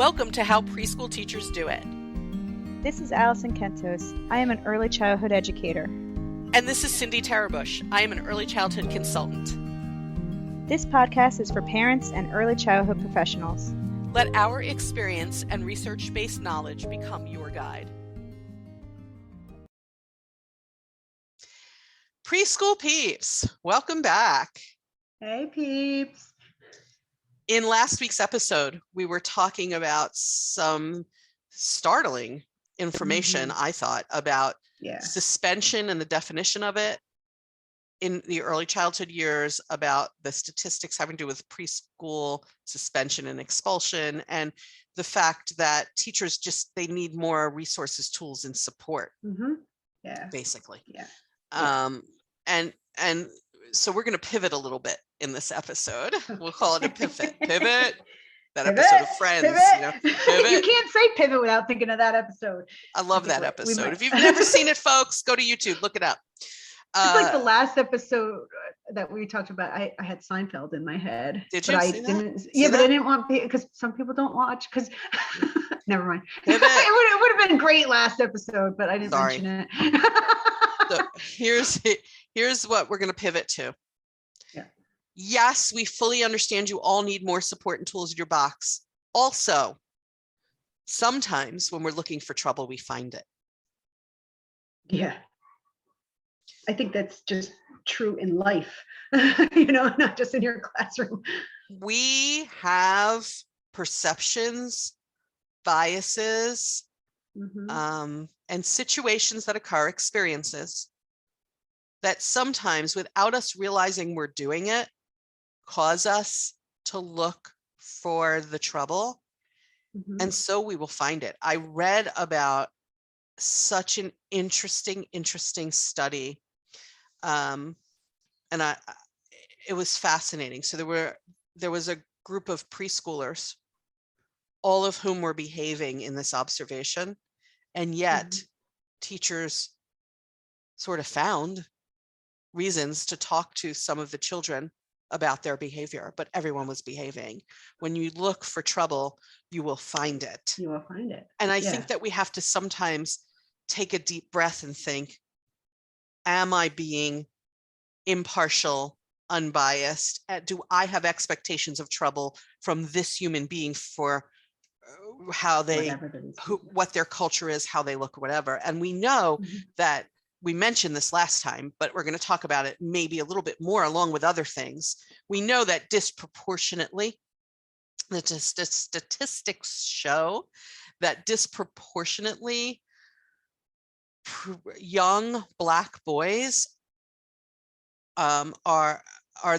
Welcome to How Preschool Teachers Do It. This is Alison Kentos. I am an early childhood educator. And this is Cindy Tarabush. I am an early childhood consultant. This podcast is for parents and early childhood professionals. Let our experience and research-based knowledge become your guide. Preschool peeps, welcome back. Hey peeps. In last week's episode, we were talking about some startling information, I thought, about suspension and the definition of it in the early childhood years, about the statistics having to do with preschool suspension and expulsion, and the fact that teachers they need more resources, tools, and support, basically. And so we're going to pivot a little bit in this episode. We'll call it a pivot. That episode of Friends. Pivot. Pivot. You can't say pivot without thinking of that episode. I love that episode. If you've never seen it, folks, go to YouTube, look it up. It's like the last episode that we talked about. I had Seinfeld in my head. Did you? But I didn't want, because some people don't watch, because never mind. It would have been a great last episode, but I didn't mention it. So here's what we're going to pivot to. Yes, we fully understand you all need more support and tools in your box. Also, sometimes when we're looking for trouble, we find it. Yeah. I think that's just true in life, not just in your classroom. We have perceptions, biases, and situations that occur, experiences, that sometimes, without us realizing we're doing it, cause us to look for the trouble. And so we will find it. I read about such an interesting study. And it was fascinating. So there was a group of preschoolers, all of whom were behaving in this observation. And yet teachers sort of found reasons to talk to some of the children about their behavior, but everyone was behaving. When you look for trouble, you will find it. You will find it. And I think that we have to sometimes take a deep breath and think, am I being impartial, unbiased? Do I have expectations of trouble from this human being for how what their culture is, how they look, or whatever? And we know that we mentioned this last time, but we're going to talk about it maybe a little bit more along with other things. We know that disproportionately, the statistics show that disproportionately young Black boys are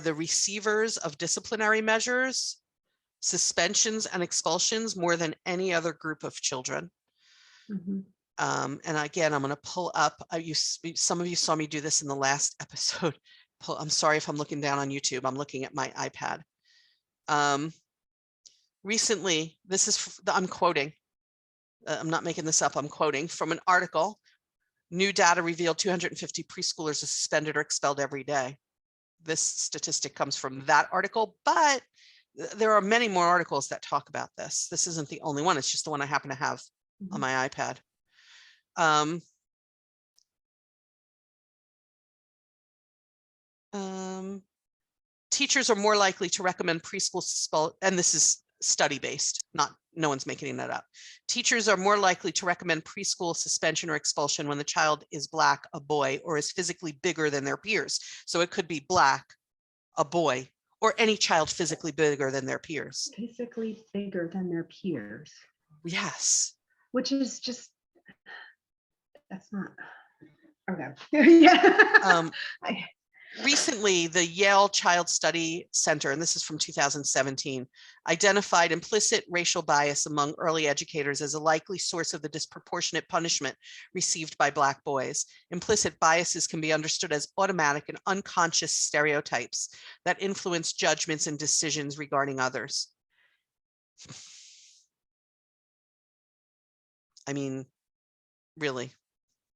the receivers of disciplinary measures, suspensions, and expulsions more than any other group of children. And again, I'm going to pull up, some of you saw me do this in the last episode. I'm sorry if I'm looking down on YouTube. I'm looking at my iPad. Recently, I'm quoting, I'm not making this up, I'm quoting from an article. New data revealed 250 preschoolers are suspended or expelled every day. This statistic comes from that article, but there are many more articles that talk about this. This isn't the only one. It's just the one I happen to have on my iPad. Teachers are more likely to recommend preschool, and this is study-based, no one's making that up. Teachers are more likely to recommend preschool suspension or expulsion when the child is Black, a boy, or is physically bigger than their peers. So it could be Black, a boy, or any child physically bigger than their peers. Physically bigger than their peers. Yes. Which is just, that's not, okay. Recently, the Yale Child Study Center, and this is from 2017, identified implicit racial bias among early educators as a likely source of the disproportionate punishment received by Black boys. Implicit biases can be understood as automatic and unconscious stereotypes that influence judgments and decisions regarding others. I mean, really.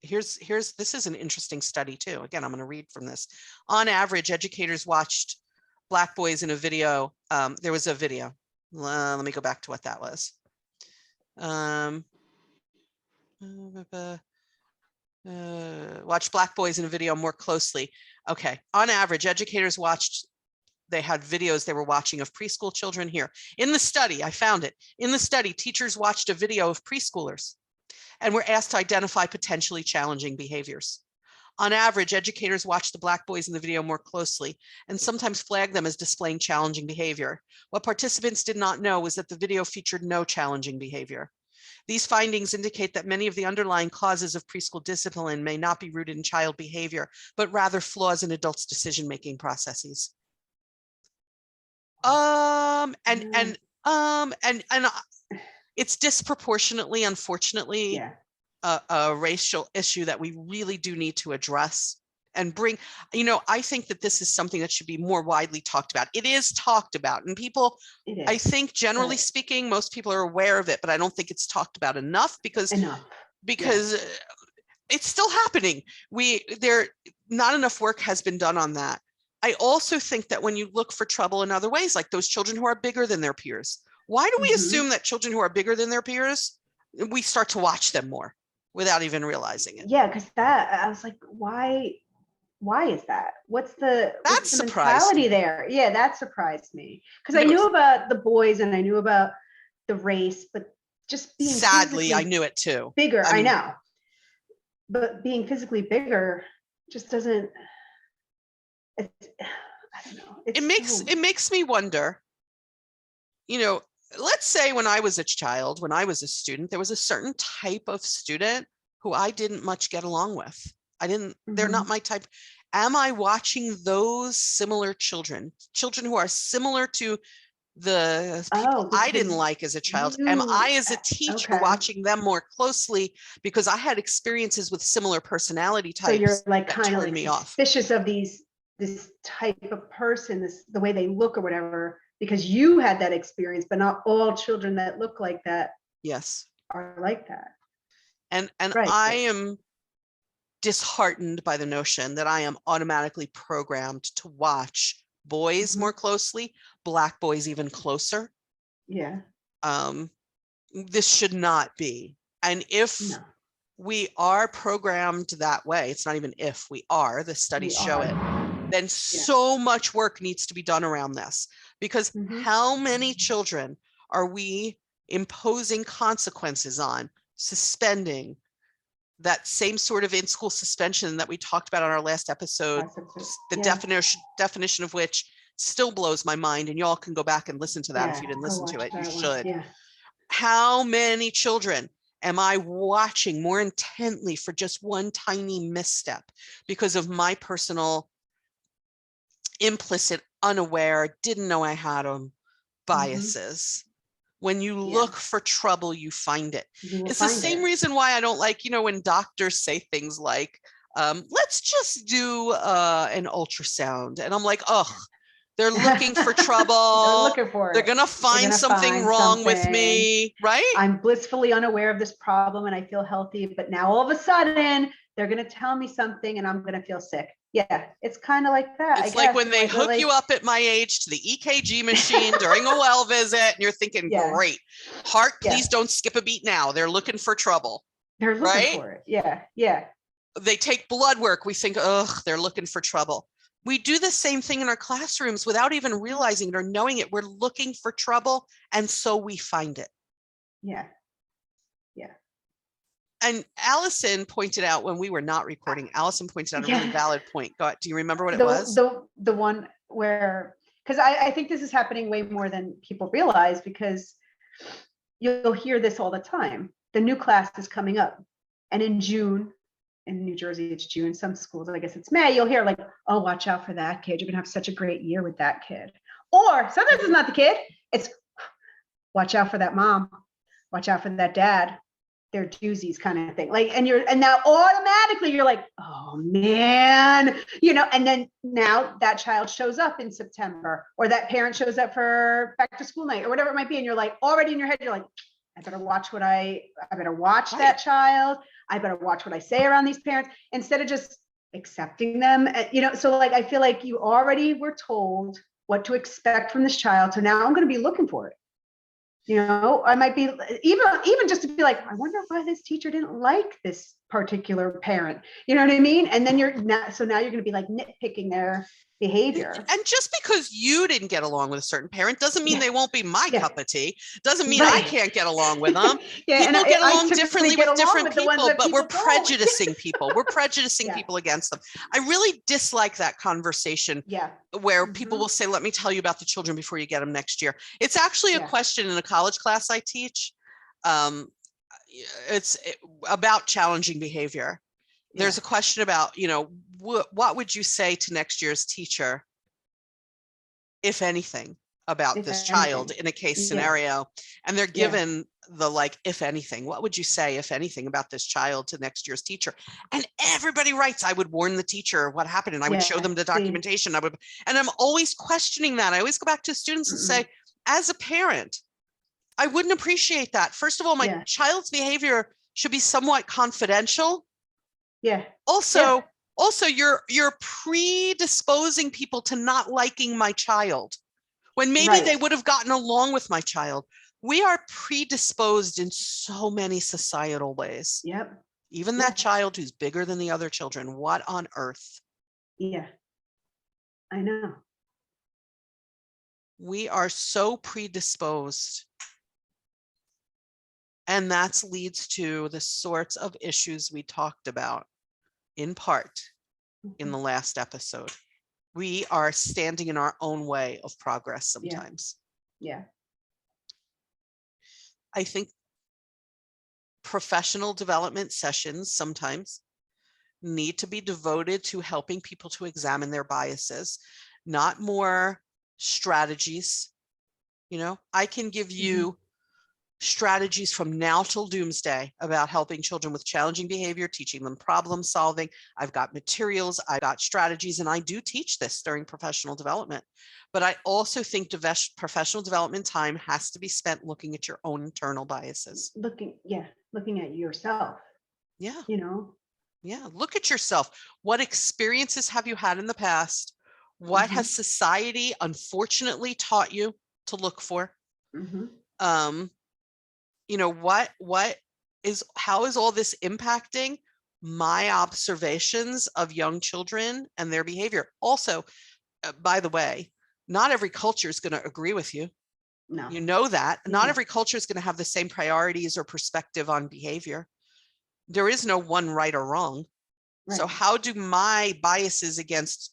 This is an interesting study too. Again, I'm going to read from this. On average, educators watched Black boys in a video. There was a video. Let me go back to what that was. Watch black boys in a video more closely. Okay. On average, educators they had videos they were watching of preschool children here. In the study, I found it. In the study, teachers watched a video of preschoolers and were asked to identify potentially challenging behaviors. On average, educators watched the black boys in the video more closely and sometimes flagged them as displaying challenging behavior. What participants did not know was that the video featured no challenging behavior. These findings indicate that many of the underlying causes of preschool discipline may not be rooted in child behavior, but rather flaws in adults' decision-making processes. It's disproportionately, unfortunately, a racial issue that we really do need to address and bring. I think that this is something that should be more widely talked about. It is talked about, and people, I think generally speaking, most people are aware of it, but I don't think it's talked about enough because it's still happening. Not enough work has been done on that. I also think that when you look for trouble in other ways, like those children who are bigger than their peers, why do we assume that children who are bigger than their peers, we start to watch them more without even realizing it? Yeah, because I was like, why is that? What's the mentality there? Yeah, that surprised me. Because I knew about the boys and I knew about the race, but just being sadly, I knew it too. Bigger, I know. But being physically bigger just doesn't. I don't know. It makes me wonder, let's say when I was a child, when I was a student, there was a certain type of student who I didn't much get along with. They're not my type. Am I watching those similar children who are similar to the people I didn't like as a child? Am I, as a teacher, watching them more closely because I had experiences with similar personality types? So you're like kind of like suspicious of this type of person, the way they look or whatever, because you had that experience, but not all children that look like that are like that. And I am disheartened by the notion that I am automatically programmed to watch boys more closely, black boys even closer. Yeah. This should not be. And if we are programmed that way, it's not even if, we are, the studies show it, then so much work needs to be done around this. Because how many children are we imposing consequences on, suspending, that same sort of in-school suspension that we talked about on our last episode, the definition of which still blows my mind, and y'all can go back and listen to that if you didn't listen to it. You should. How many children am I watching more intently for just one tiny misstep because of my personal implicit, unaware, didn't know I had them biases? When you look for trouble, you find it. It's the same reason why I don't like, when doctors say things like, let's just do an ultrasound. And I'm like, oh, they're looking for trouble. They're looking for it. They're going to find something wrong with me, right? I'm blissfully unaware of this problem and I feel healthy, but now all of a sudden they're going to tell me something and I'm going to feel sick. Yeah, it's kind of like that. It's like when they hook you up at my age to the EKG machine during a well visit and you're thinking, great, heart, please don't skip a beat now. They're looking for trouble. They're looking for it. Yeah. They take blood work. We think, they're looking for trouble. We do the same thing in our classrooms without even realizing it or knowing it. We're looking for trouble, and so we find it. Yeah. And Allison pointed out when we were not recording, Allison pointed out a really valid point. Do you remember what it was? The one where, because I think this is happening way more than people realize, because you'll hear this all the time. The new class is coming up. And in June, in New Jersey, it's June. Some schools, I guess it's May, you'll hear like, oh, watch out for that kid. You're going to have such a great year with that kid. Or sometimes it's not the kid. It's watch out for that mom. Watch out for that dad. They're doozies kind of thing. Like, and now automatically you're like, oh man, and then now that child shows up in September, or that parent shows up for back to school night or whatever it might be. And you're like, already in your head, you're like, I better watch that child. I better watch what I say around these parents instead of just accepting them. So like, I feel like you already were told what to expect from this child. So now I'm going to be looking for it. I might be even just to be like, I wonder why this teacher didn't like this particular parent. You know what I mean? And then now you're going to be like nitpicking their behavior. And just because you didn't get along with a certain parent doesn't mean they won't be my cup of tea. Doesn't mean I can't get along with them. People get along differently with different people, but we're prejudicing people. We're prejudicing people against them. I really dislike that conversation where people will say, let me tell you about the children before you get them next year. It's actually a question in a college class I teach. It's about challenging behavior. There's a question about, what would you say to next year's teacher, if anything, about this child in a case scenario? And they're given the if anything, what would you say, if anything, about this child to next year's teacher? And everybody writes, I would warn the teacher what happened, and I would show them the documentation. And I'm always questioning that. I always go back to students and say, as a parent, I wouldn't appreciate that. First of all, my child's behavior should be somewhat confidential. Also, you're predisposing people to not liking my child when maybe they would have gotten along with my child. We are predisposed in so many societal ways. Even that child who's bigger than the other children. What on earth? I know. We are so predisposed. And that leads to the sorts of issues we talked about in part in the last episode. We are standing in our own way of progress sometimes. I think professional development sessions sometimes need to be devoted to helping people to examine their biases, not more strategies. I can give you strategies from now till doomsday about helping children with challenging behavior, teaching them problem solving. I've got materials, I've got strategies, and I do teach this during professional development. But I also think professional development time has to be spent looking at your own internal biases. Looking at yourself. Look at yourself. What experiences have you had in the past? What has society unfortunately taught you to look for? How is all this impacting my observations of young children and their behavior? Also, by the way, not every culture is going to agree with you. No. You know that. Not every culture is going to have the same priorities or perspective on behavior. There is no one right or wrong. So how do my biases against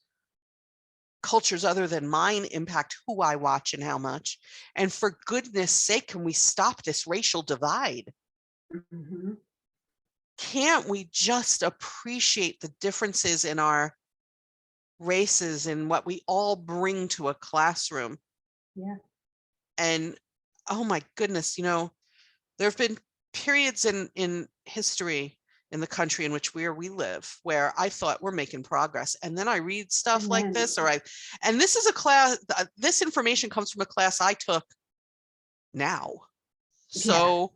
cultures other than mine impact who I watch and how much? And for goodness sake, can we stop this racial divide? Can't we just appreciate the differences in our races and what we all bring to a classroom? And oh my goodness, there have been periods in history in the country in which we live, where I thought we're making progress. And then I read stuff like this, and this is a class, this information comes from a class I took now. So,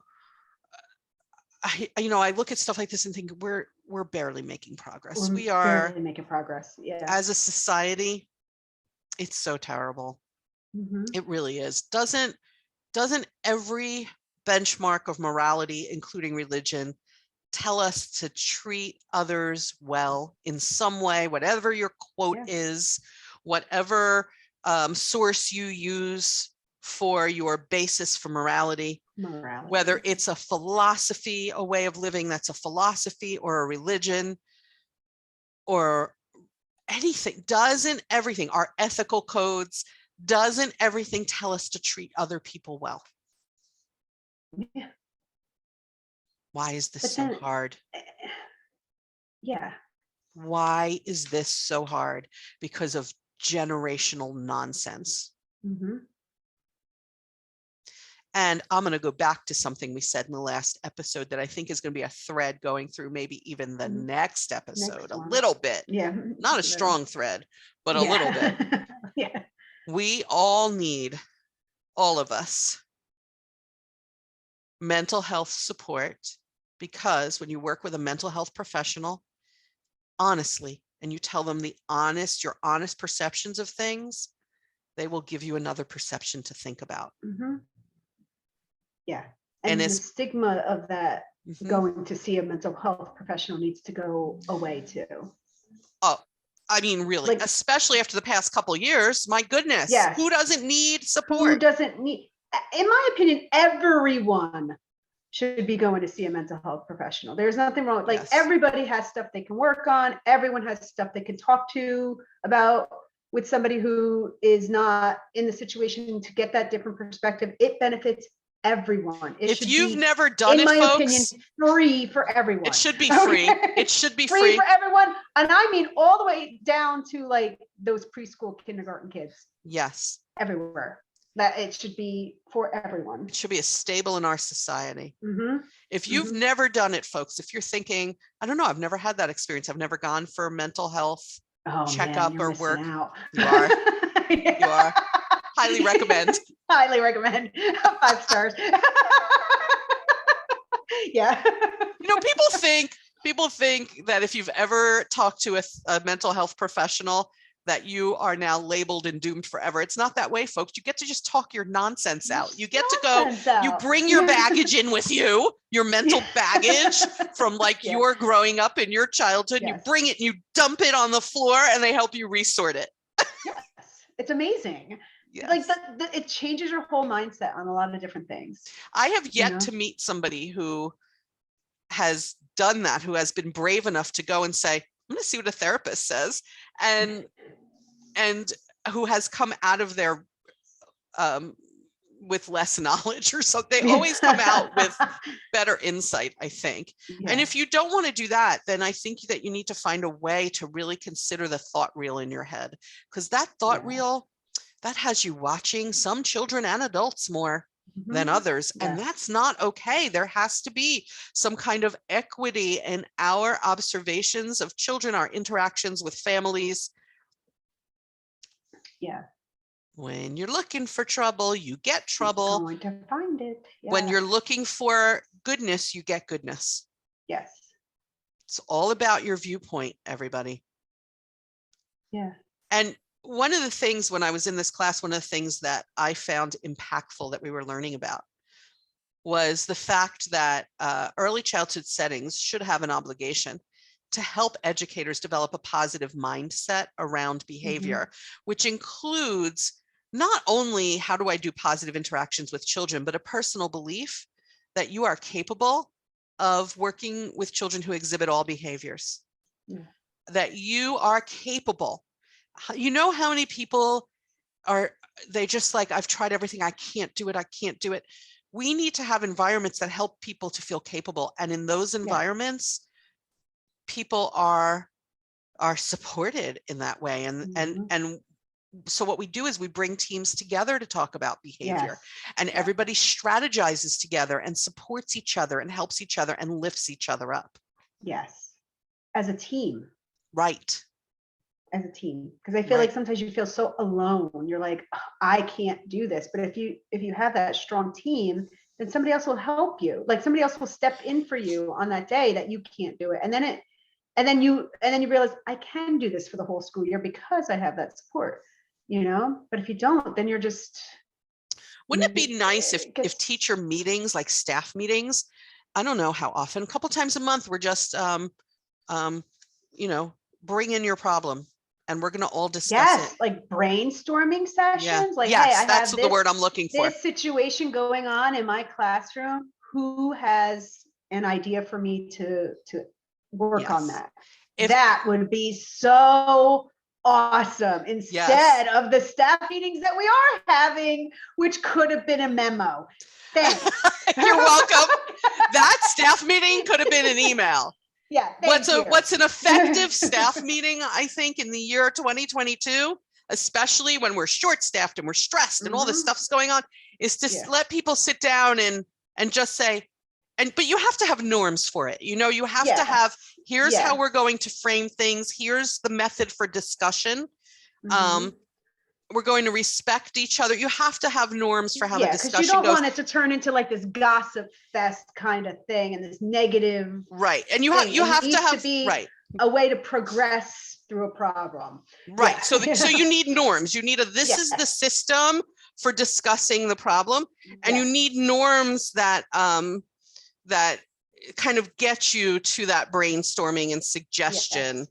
I look at stuff like this and think we're barely making progress. We are barely making progress. As a society, it's so terrible. It really is. Doesn't every benchmark of morality, including religion, tell us to treat others well in some way, whatever your quote is, whatever source you use for your basis for morality, whether it's a philosophy, a way of living that's a philosophy or a religion or anything. Doesn't everything, our ethical codes, doesn't everything tell us to treat other people well? Why is this so hard? Why is this so hard? Because of generational nonsense. And I'm going to go back to something we said in the last episode that I think is going to be a thread going through maybe even the next episode, a little bit. Not a strong thread, but a little bit. We all need, all of us, mental health support, because when you work with a mental health professional, honestly, and you tell them your honest perceptions of things, they will give you another perception to think about. Yeah. And And the as stigma of that Mhm. going to see a mental health professional needs to go away too. Oh, I mean, really, Like, especially after the past couple of years, my goodness, yes. who doesn't need Who support? doesn't need, in my opinion, everyone should be going to see a mental health professional. There's nothing wrong. Like, Yes. everybody has stuff they can work on. Everyone has stuff they can talk to about with somebody who is not in the situation to get that different perspective. It benefits everyone. It If should you've be, never done in it, my folks, opinion, free for everyone. it should be free. It should be Free free. for everyone. And I mean, all the way down to like those preschool, kindergarten kids Yes. everywhere. That it should be for everyone. It should be a staple in our society. Mm-hmm. If you've never done it, folks, if you're thinking, I don't know, I've never had that experience. I've never gone for mental health checkup man, or work. Out. You are. You are. Highly recommend. Highly recommend. 5 stars. Yeah. You know, people think that if you've ever talked to a mental health professional, that you are now labeled and doomed forever. It's not that way, folks. You get to just talk your nonsense out. You get to go, you bring your baggage in with you, your mental baggage from like your growing up in your childhood. You bring it and you dump it on the floor and they help you resort it. Yes, it's amazing. Yes. Like it changes your whole mindset on a lot of different things. I have yet to meet somebody who has done that, who has been brave enough to go and say, I'm going to see what a therapist says, and who has come out of there with less knowledge or something. They always come out with better insight, I think. Yeah. And if you don't want to do that, then I think that you need to find a way to really consider the thought reel in your head, because that thought reel, that has you watching some children and adults more than others. Yes. And that's not okay. There has to be some kind of equity in our observations of children, our interactions with families. Yeah. When you're looking for trouble, you get trouble. You're going to find it. Yeah. When you're looking for goodness, you get goodness. Yes. It's all about your viewpoint, everybody. Yeah. And one of the things when I was in this class, one of the things that I found impactful that we were learning about was the fact that early childhood settings should have an obligation to help educators develop a positive mindset around behavior, which includes not only how do I do positive interactions with children, but a personal belief that you are capable of working with children who exhibit all behaviors, that you are capable. You know how many people are, they just like, I've tried everything. I can't do it. I can't do it. We need to have environments that help people to feel capable. And in those environments, people are supported in that way. And so what we do is we bring teams together to talk about behavior, and everybody strategizes together and supports each other and helps each other and lifts each other up. Yes. As a team. Right. As a team, because I feel like sometimes you feel so alone. You're like, oh, I can't do this. But if you have that strong team, then somebody else will help you. Like somebody else will step in for you on that day that you can't do it. And then you realize I can do this for the whole school year because I have that support, you know. But if you don't, then you're just. Wouldn't it be nice if teacher meetings, like staff meetings, I don't know how often, a couple times a month, we're just bring in your problem. And we're going to all discuss it. Like brainstorming sessions. Yeah. Like, yes, hey, that's the word I'm looking for. This situation going on in my classroom. Who has an idea for me to work on that? That would be so awesome. Instead of the staff meetings that we are having, which could have been a memo. Thanks. You're welcome. That staff meeting could have been an email. Yeah. What's an effective staff meeting, I think, in the year 2022, especially when we're short-staffed and we're stressed and all this stuff's going on, is to let people sit down and just say, but you have to have norms for it. You know, you have to have, here's how we're going to frame things. Here's the method for discussion. We're going to respect each other. You have to have norms for how the discussion goes. You don't want it to turn into like this gossip fest kind of thing and this negative. Right. And you have to have a way to progress through a problem. Right. So you need norms. You need this is the system for discussing the problem. And you need norms that that kind of get you to that brainstorming and suggestion. Yes.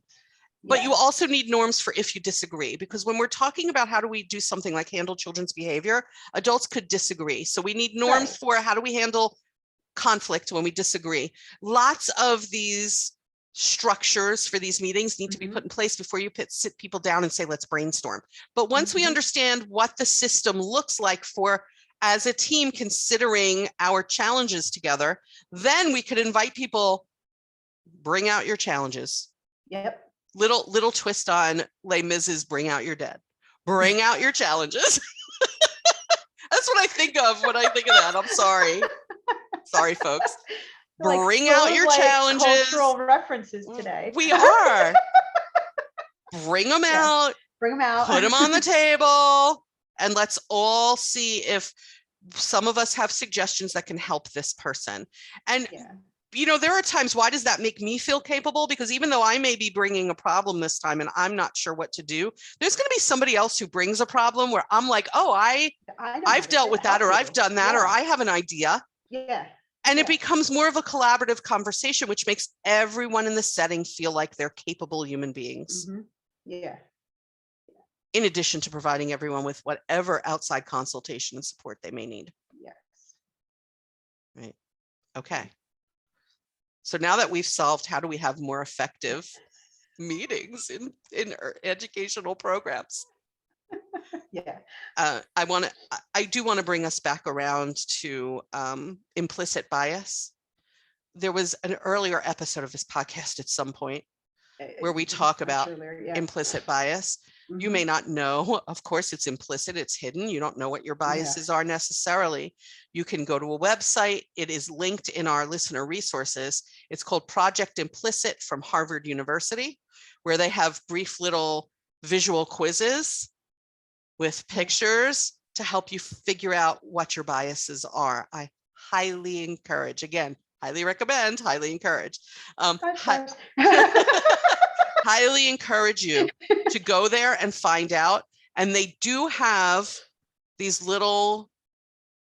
But you also need norms for if you disagree, because when we're talking about how do we do something like handle children's behavior, adults could disagree. So we need norms for how do we handle conflict when we disagree. Lots of these structures for these meetings need to be put in place before you sit people down and say, let's brainstorm. But once we understand what the system looks like for as a team considering our challenges together, then we could invite people, bring out your challenges. Yep. Little twist on Les Mis's Bring Out Your Dead. Bring out your challenges. That's what I think of when I think of that. I'm sorry. Sorry, folks. Bring out your challenges. Cultural references today. We are. Bring them out. Bring them out. Put them on the table. And let's all see if some of us have suggestions that can help this person. And, you know, there are times, why does that make me feel capable? Because even though I may be bringing a problem this time and I'm not sure what to do, there's going to be somebody else who brings a problem where I'm like, oh, I've dealt with that, or I've done that, or I have an idea. Yeah. And it becomes more of a collaborative conversation, which makes everyone in the setting feel like they're capable human beings. Yeah. In addition to providing everyone with whatever outside consultation and support they may need. Yes. Right. Okay. So now that we've solved how do we have more effective meetings in educational programs. Yeah. I do want to bring us back around to implicit bias. There was an earlier episode of this podcast at some point where we talk about implicit bias. You may not know, of course, it's implicit, it's hidden. You don't know what your biases are necessarily. You can go to a website. It is linked in our listener resources. It's called Project Implicit from Harvard University, where they have brief little visual quizzes with pictures to help you figure out what your biases are. I highly encourage, again, highly recommend, highly encourage. Highly encourage you to go there and find out. And they do have these little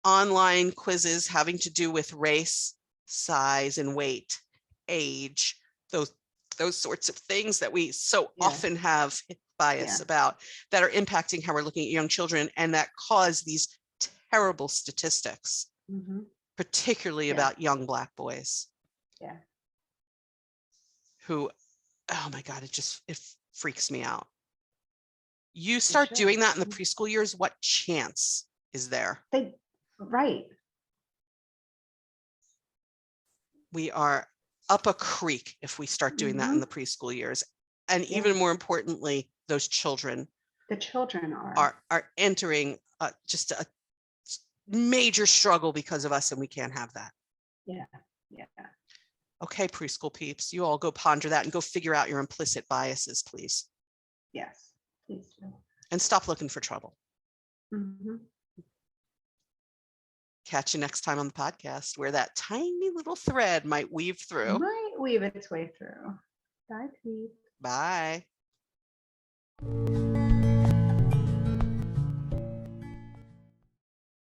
online quizzes having to do with race, size, and weight, age, those sorts of things that we so often have bias about, that are impacting how we're looking at young children and that cause these terrible statistics, particularly about young Black boys. Who, oh my God, it freaks me out. You start doing that in the preschool years, what chance is there? Right. We are up a creek if we start doing that in the preschool years. And even more importantly, those children. The children are entering just a major struggle because of us, and we can't have that. Yeah. Okay, preschool peeps, you all go ponder that and go figure out your implicit biases, please. Yes, please do. And stop looking for trouble. Catch you next time on the podcast, where that tiny little thread might weave through. Might weave its way through. Bye, Pete. Bye.